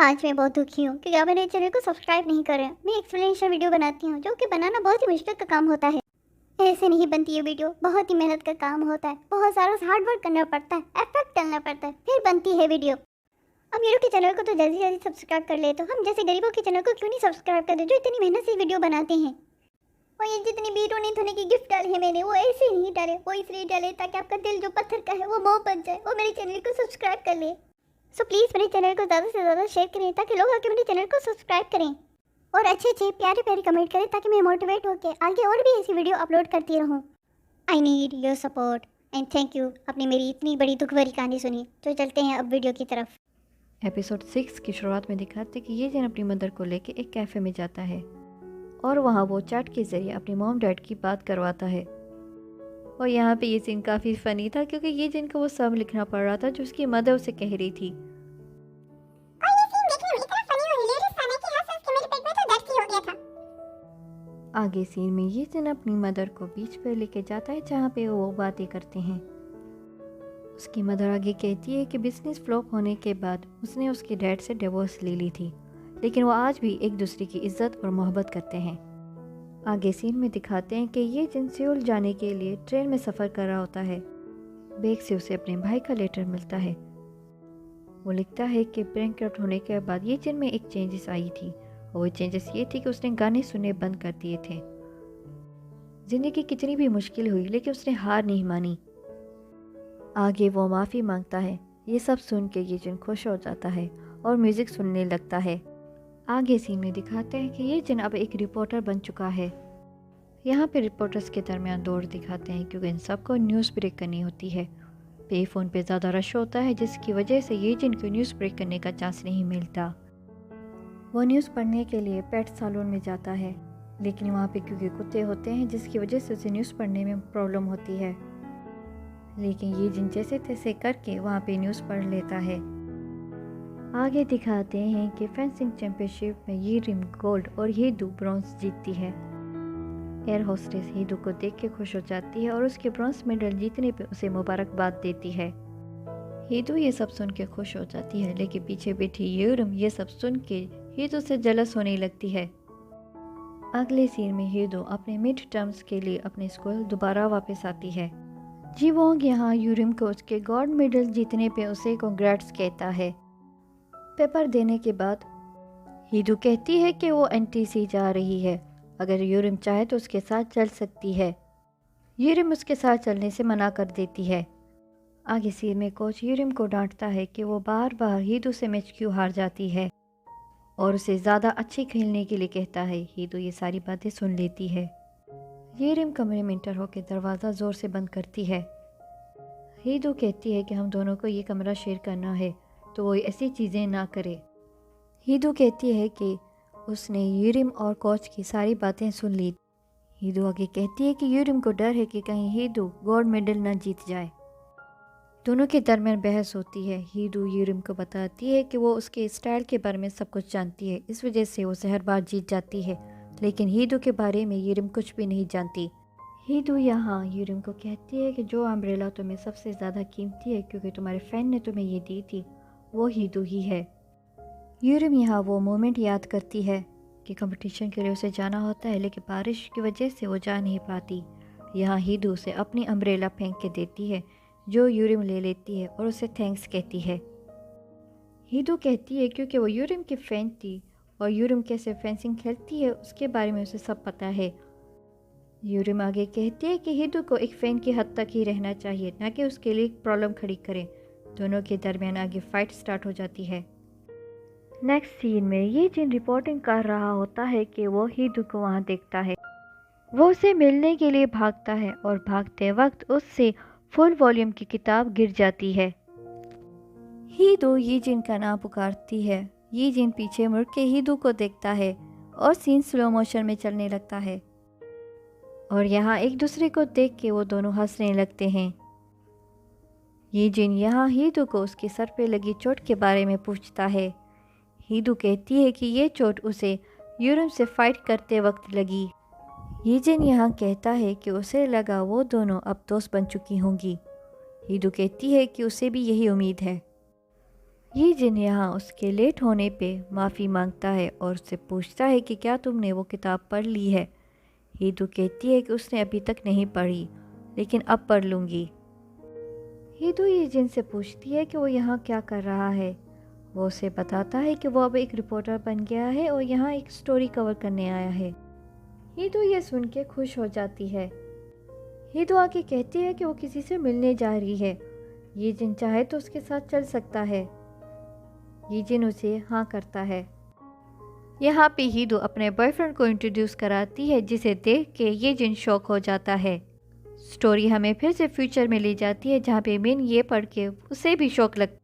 आज मैं बहुत दुखी हूँ क्योंकि आप मेरे चैनल को सब्सक्राइब नहीं कर रहे हैं। मैं एक्सप्लेनेशन वीडियो बनाती हूँ जो कि बनाना बहुत ही मुश्किल का काम होता है। ऐसे नहीं बनती ये वीडियो, बहुत ही मेहनत का काम होता है, बहुत सारा हार्ड वर्क करना पड़ता है, एफर्ट डालना पड़ता है, फिर बनती है वीडियो। अब ये लोग के चैनल को तो जल्दी जल्दी सब्सक्राइब कर ले, तो हम जैसे गरीबों के चैनल को क्यों नहीं सब्सक्राइब करते जो इतनी मेहनत से वीडियो बनाते हैं। और ये जितनी बीटो नहीं धोने की गिफ्ट डाली है मैंने, वो ऐसे नहीं डाले, वो इसलिए डाले ताकि आपका दिल जो पत्थर का है वो मोह बन जाए और मेरे चैनल को सब्सक्राइब कर ले। सो प्लीज़ मेरे चैनल को ज़्यादा से ज़्यादा शेयर करें ताकि लोग आके मेरे चैनल को सब्सक्राइब करें और अच्छे अच्छे प्यारे प्यारे कमेंट करें ताकि मैं मोटिवेट होकर आगे और भी ऐसी वीडियो अपलोड करती रहूँ। I need your support and thank you. आपने मेरी इतनी बड़ी दुख भरी कहानी सुनी, तो चलते हैं अब वीडियो की तरफ। एपिसोड 6 की शुरुआत में दिखाते कि ये जन अपनी मदर को लेके एक कैफ़े में जाता है और वहाँ वो चैट के ज़रिए अपनी मॉम डैड की बात करवाता है। और यहाँ पे ये सीन काफ़ी फ़नी था क्योंकि ये जिन को वो सब लिखना पड़ रहा था जो उसकी मदर उसे कह रही थी। आगे सीन में ये जिन अपनी मदर को बीच पर लेके जाता है जहाँ पे वो बातें करते हैं। उसकी मदर आगे कहती है कि बिजनेस फ्लॉप होने के बाद उसने उसके डैड से डिवोर्स ले ली थी, लेकिन वो आज भी एक दूसरे की इज्जत और मोहब्बत करते हैं। आगे सीन में दिखाते हैं कि ये जिन सियोल जाने के लिए ट्रेन में सफ़र कर रहा होता है। बैग से उसे अपने भाई का लेटर मिलता है। वो लिखता है कि बैंकरप्ट होने के बाद ये जिन में एक चेंजेस आई थी और वो चेंजेस ये थी कि उसने गाने सुनने बंद कर दिए थे। ज़िंदगी कितनी भी मुश्किल हुई लेकिन उसने हार नहीं मानी। आगे वो माफ़ी मांगता है। ये सब सुन के ये जिन खुश हो जाता है और म्यूज़िक सुनने लगता है। आगे सीन में दिखाते हैं कि ये जिन अब एक रिपोर्टर बन चुका है। यहाँ पे रिपोर्टर्स के दरमियान दौड़ दिखाते हैं क्योंकि इन सबको न्यूज़ ब्रेक करनी होती है। पे फ़ोन पे ज़्यादा रश होता है जिसकी वजह से ये जिन को न्यूज़ ब्रेक करने का चांस नहीं मिलता। वो न्यूज़ पढ़ने के लिए पेट सैलून में जाता है, लेकिन वहाँ पे क्योंकि कुत्ते होते हैं जिसकी वजह से उसे न्यूज़ पढ़ने में प्रॉब्लम होती है। लेकिन ये जिन जैसे तैसे करके वहाँ पे न्यूज़ पढ़ लेता है। आगे दिखाते हैं कि फेंसिंग चैंपियनशिप में ये रिम गोल्ड और हीदू ब्रॉन्ज जीतती है। एयर होस्टेस हीदू को देख के खुश हो जाती है और उसके ब्रॉन्ज मेडल जीतने पे उसे मुबारकबाद देती है। हीदू ये सब सुन के खुश हो जाती है, लेकिन पीछे बैठी यूरम ये सब सुन के हीदू से जलस होने लगती है। अगले सीन में हीदू अपने मिड टर्म्स के लिए अपने स्कूल दोबारा वापस आती है। जी वोंग यहाँ यूरिम को उसके गोल्ड मेडल जीतने पे उसे कांग्रेट्स कहता है। पेपर देने के बाद हीदू कहती है कि वो एनटीसी जा रही है, अगर यूरिम चाहे तो उसके साथ चल सकती है। यूरिम उसके साथ चलने से मना कर देती है। आगे सीन में कोच यूरिम को डांटता है कि वो बार बार हीदू से मैच क्यों हार जाती है और उसे ज़्यादा अच्छी खेलने के लिए कहता है। हीदू ये सारी बातें सुन लेती है। यूरिम कमरे में इंटर होकर दरवाज़ा ज़ोर से बंद करती है। हीदू कहती है कि हम दोनों को ये कमरा शेयर करना है तो वो ऐसी चीज़ें ना करे। हीदू कहती है कि उसने यूरिम और कोच की सारी बातें सुन ली। हीदू आगे कहती है कि यूरिम को डर है कि कहीं हीदू गोल्ड मेडल ना जीत जाए। दोनों के दरमियान बहस होती है। हीदू यूरिम को बताती है कि वो उसके स्टाइल के बारे में सब कुछ जानती है, इस वजह से वो हर बार जीत जाती है, लेकिन हीदू के बारे में यूरिम कुछ भी नहीं जानती। हीदू यहाँ यूरिम को कहती है कि जो अम्ब्रेला तुम्हें सबसे ज़्यादा कीमती है क्योंकि तुम्हारे फैन ने तुम्हें ये दी थी, वो हीदू ही है। यूरिम यहाँ वो मोमेंट याद करती है कि कंपटीशन के लिए उसे जाना होता है, लेकिन बारिश की वजह से वो जा नहीं पाती। यहाँ हीदू उसे अपनी अम्ब्रेला फेंक के देती है जो यूरिम ले लेती है और उसे थैंक्स कहती है। हीदू कहती है क्योंकि वो यूरिम की फ़ैन थी और यूरिम कैसे फेंसिंग खेलती है उसके बारे में उसे सब पता है। यूरिम आगे कहती है कि हीदू को एक फ़ैन की हद तक ही रहना चाहिए, ना कि उसके लिए प्रॉब्लम खड़ी करें। दोनों के दरमियान आगे फ़ाइट स्टार्ट हो जाती है। नेक्स्ट सीन में ये जिन रिपोर्टिंग कर रहा होता है कि वो हीदू को वहाँ देखता है। वो उसे मिलने के लिए भागता है और भागते वक्त उससे फुल वॉल्यूम की किताब गिर जाती है। हीदू ये जिन का नाम पुकारती है। ये जिन पीछे मुड़ के हीदू को देखता है और सीन स्लो मोशन में चलने लगता है और यहाँ एक दूसरे को देख के वो दोनों हंसने लगते हैं। ये जिन यहाँ हीदू को उसके सर पे लगी चोट के बारे में पूछता है। हीदू कहती है कि ये चोट उसे यूरिम से फाइट करते वक्त लगी। ये जिन यहाँ कहता है कि उसे लगा वो दोनों अब दोस्त बन चुकी होंगी। हीदू कहती है कि उसे भी यही उम्मीद है। ये जिन यहाँ उसके लेट होने पे माफ़ी मांगता है और उससे पूछता है कि क्या तुमने वो किताब पढ़ ली है। हीदू कहती है कि उसने अभी तक नहीं पढ़ी, लेकिन अब पढ़ लूँगी। हीदू ये जिन से पूछती है कि वो यहाँ क्या कर रहा है। वो उसे बताता है कि वो अब एक रिपोर्टर बन गया है और यहाँ एक स्टोरी कवर करने आया है। हीदू ये सुन के खुश हो जाती है। हीदू आके कहती है कि वो किसी से मिलने जा रही है। ये जिन चाहे तो उसके साथ चल सकता है। ये जिन उसे हाँ करता है। यहाँ पे हीदू अपने बॉयफ्रेंड को इंट्रोड्यूस कराती है, जिसे देख के ये जिन शॉक हो जाता है। स्टोरी हमें फिर से फ्यूचर में ले जाती है, जहाँ पे मिन ये पढ़ के उसे भी शौक लग।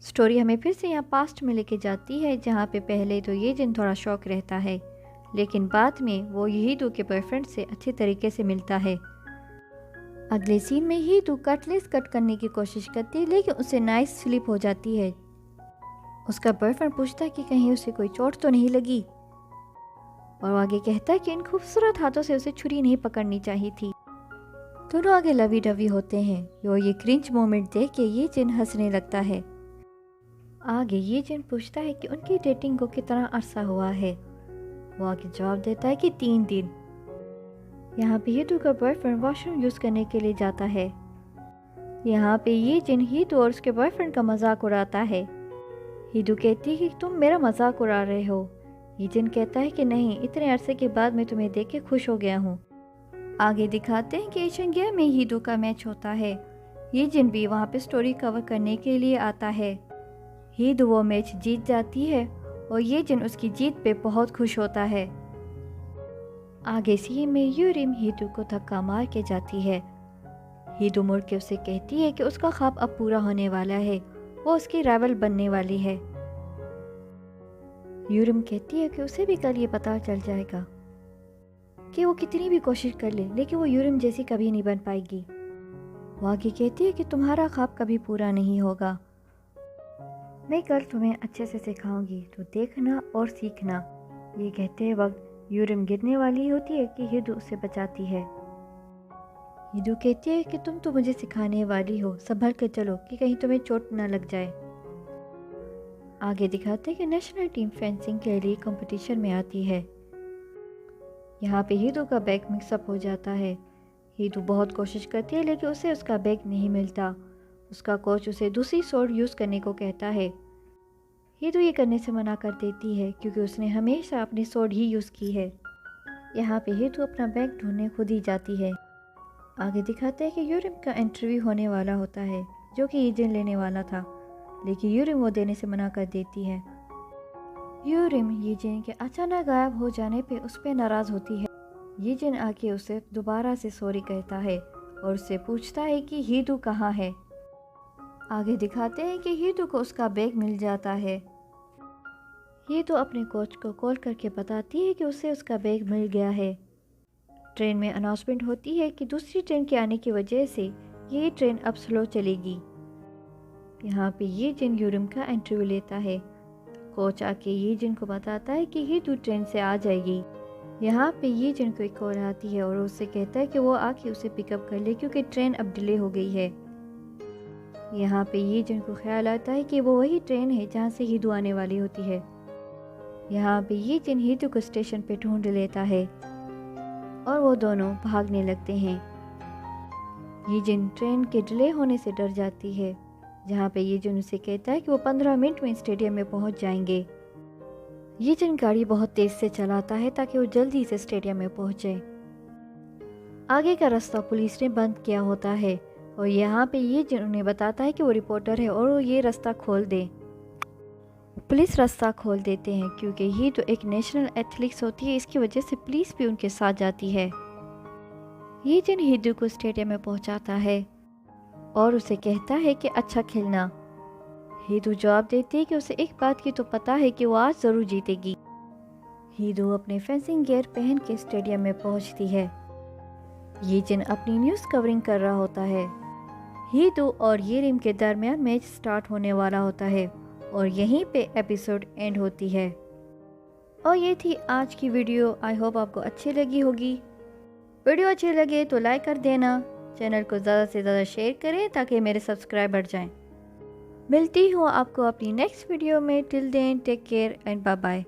स्टोरी हमें फिर से यहाँ पास्ट में लेके जाती है, जहाँ पे पहले तो ये जिन थोड़ा शौक रहता है, लेकिन बाद में वो हीदू के बॉयफ्रेंड से अच्छे तरीके से मिलता है। अगले सीन में हीदू कटलेस कट करने की कोशिश करती है, लेकिन उसे नाइफ स्लिप हो जाती है। उसका बॉयफ्रेंड पूछता है कि कहीं उसे कोई चोट तो नहीं लगी, और वो आगे कहता है कि इन खूबसूरत हाथों से उसे छुरी नहीं पकड़नी चाहिए थी। दोनों आगे लवी डवी होते हैं और ये क्रिंज मोमेंट देख के ये जिन हंसने लगता है। आगे ये जिन पूछता है कि उनकी डेटिंग को कितना अरसा हुआ है। वो आगे जवाब देता है कि 3 दिन। यहाँ पे हीदू का बॉयफ्रेंड वॉशरूम यूज़ करने के लिए जाता है। यहाँ पे ये जिन हीदू और उसके बॉयफ्रेंड का मजाक उड़ाता है। हीदू कहती है कि तुम मेरा मजाक उड़ा रहे हो। ये जिन कहता है कि नहीं, इतने अरसे के बाद मैं तुम्हें देख के खुश हो गया हूँ। आगे दिखाते हैं कि एशियन गेम में हीदू का मैच होता है। ये जिन भी वहाँ पे स्टोरी कवर करने के लिए आता है। हीदू वो मैच जीत जाती है और ये जिन उसकी जीत पे बहुत खुश होता है। आगे सीन में यूरिम हीदू को धक्का मार के जाती है। हीदू मुड़ के उसे कहती है कि उसका ख्वाब अब पूरा होने वाला है, वो उसकी राइवल बनने वाली है। यूरिम कहती है कि उसे भी कल ये पता चल जाएगा कि वो कितनी भी कोशिश कर ले, लेकिन वो यूरिम जैसी कभी नहीं बन पाएगी। वो आगे कहती है कि तुम्हारा ख्वाब कभी पूरा नहीं होगा। मैं कल तुम्हें अच्छे से सिखाऊंगी, तो देखना और सीखना। ये कहते वक्त यूरिम गिरने वाली होती है कि हीदू उसे बचाती है। हीदू कहती है कि तुम तो मुझे सिखाने वाली हो, संभल के चलो कि कहीं तुम्हें चोट न लग जाए। आगे दिखाते हैं कि नेशनल टीम फेंसिंग के लिए कंपटीशन में आती है। यहाँ पे हीदू का बैग मिक्सअप हो जाता है। हीदू बहुत कोशिश करती है, लेकिन उसे उसका बैग नहीं मिलता। उसका कोच उसे दूसरी सोड यूज़ करने को कहता है। हीदू ये करने से मना कर देती है, क्योंकि उसने हमेशा अपनी सोड ही यूज़ की है। यहाँ पे हीदू अपना बैग ढूंढने खुद ही जाती है। आगे दिखाते हैं कि यूरिम का इंटरव्यू होने वाला होता है, जो कि ये जिन लेने वाला था, लेकिन यूरिम वो देने से मना कर देती है। यूरिम ये जिन के अचानक गायब हो जाने पे उस पर नाराज़ होती है। ये जिन आके उसे दोबारा से सॉरी कहता है और उससे पूछता है कि हीदू कहाँ है। आगे दिखाते हैं कि हीदू को उसका बैग मिल जाता है। हीदू अपने कोच को कॉल करके बताती है कि उसे उसका बैग मिल गया है। ट्रेन में अनाउंसमेंट होती है कि दूसरी ट्रेन के आने की वजह से ये ट्रेन अब स्लो चलेगी। यहाँ पे ये जिन यूरिम का इंटरव्यू लेता है। कोच आके ये जिन को बताता है कि हीदू ट्रेन से आ जाएगी। यहाँ पे ये जिन को एक कॉल आती है और उससे कहता है कि वो आके उसे पिकअप कर ले, क्योंकि ट्रेन अब डिले हो गई है। यहाँ पे ये जिन को ख्याल आता है कि वो वही ट्रेन है जहाँ से हीदू आने वाली होती है। यहाँ पे ये जिन हीदू को स्टेशन पे ढूंढ लेता है और वो दोनों भागने लगते हैं। ये जिन ट्रेन के डिले होने से डर जाती है। जहाँ पे ये जिन उसे कहता है कि वो 15 मिनट में स्टेडियम में पहुँच जाएंगे। ये जिन गाड़ी बहुत तेज़ से चलाता है ताकि वो जल्दी से स्टेडियम में पहुँचे। आगे का रास्ता पुलिस ने बंद किया होता है और यहाँ पे ये जिन उन्हें बताता है कि वो रिपोर्टर है और वो ये रास्ता खोल दे। पुलिस रास्ता खोल देते हैं, क्योंकि ये तो एक नेशनल एथलीट्स होती है, इसकी वजह से पुलिस भी उनके साथ जाती है। ये जिन हीदू को स्टेडियम में पहुंचाता है और उसे कहता है कि अच्छा खेलना। हीदू जवाब देती है कि उसे एक बात की तो पता है कि वो आज ज़रूर जीतेगी। हीदू अपने फेंसिंग गियर पहन के स्टेडियम में पहुंचती है। ये जिन अपनी न्यूज़ कवरिंग कर रहा होता है। हीदू और यूरिम के दरमियान मैच स्टार्ट होने वाला होता है और यहीं पे एपिसोड एंड होती है। और ये थी आज की वीडियो। आई होप आपको अच्छी लगी होगी। वीडियो अच्छी लगे तो लाइक कर देना, चैनल को ज़्यादा से ज़्यादा शेयर करें ताकि मेरे सब्सक्राइबर बढ़ जाएं। मिलती हूँ आपको अपनी नेक्स्ट वीडियो में। Till then take care and bye bye.